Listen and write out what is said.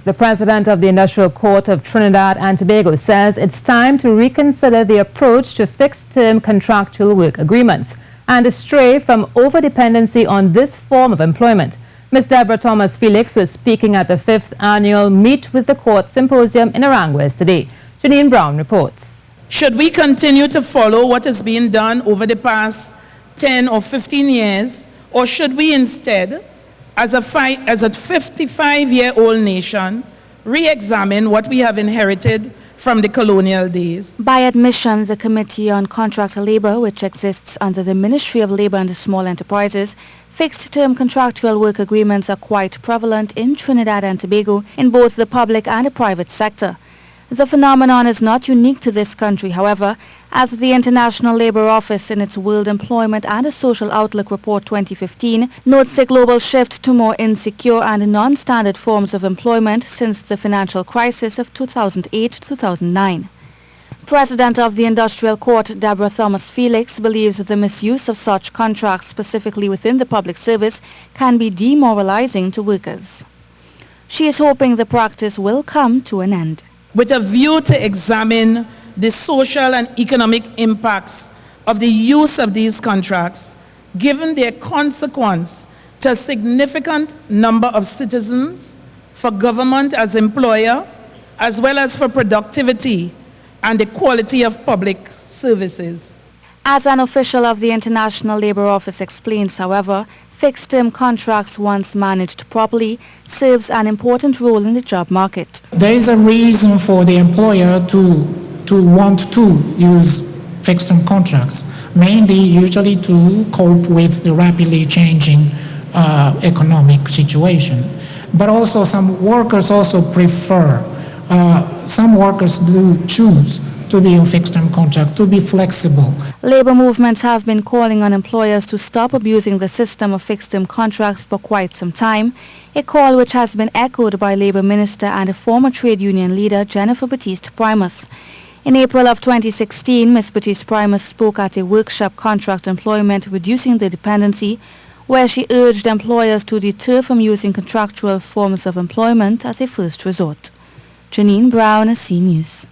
The president of the Industrial Court of Trinidad and Tobago says it's time to reconsider the approach to fixed-term contractual work agreements and stray from over-dependency on this form of employment. Ms. Deborah Thomas Felix was speaking at the 5th annual Meet with the Court Symposium in Aranguez today. Janine Brown reports. Should we continue to follow what has been done over the past 10 or 15 years, or should we instead, as a 55-year-old nation, re-examine what we have inherited from the colonial days? By admission, the Committee on Contractual Labor, which exists under the Ministry of Labor and Small Enterprises, fixed-term contractual work agreements are quite prevalent in Trinidad and Tobago in both the public and the private sector. The phenomenon is not unique to this country, however, as the International Labour Office in its World Employment and a Social Outlook Report 2015 notes a global shift to more insecure and non-standard forms of employment since the financial crisis of 2008-2009. President of the Industrial Court, Deborah Thomas Felix, believes the misuse of such contracts, specifically within the public service, can be demoralizing to workers. She is hoping the practice will come to an end. With a view to examine the social and economic impacts of the use of these contracts, given their consequence to a significant number of citizens, for government as employer, as well as for productivity and the quality of public services. As an official of the International Labour Office explains, however, fixed-term contracts, once managed properly, serves an important role in the job market. There is a reason for the employer to want to use fixed-term contracts, mainly usually to cope with the rapidly changing economic situation. But also some workers also prefer, some workers do choose to be on fixed-term contract, to be flexible. Labour movements have been calling on employers to stop abusing the system of fixed-term contracts for quite some time, a call which has been echoed by Labour Minister and a former trade union leader, Jennifer Batiste-Primus. In April of 2016, Ms. Batiste-Primus spoke at a workshop, Contract Employment Reducing the Dependency, where she urged employers to deter from using contractual forms of employment as a first resort. Janine Brown, C News.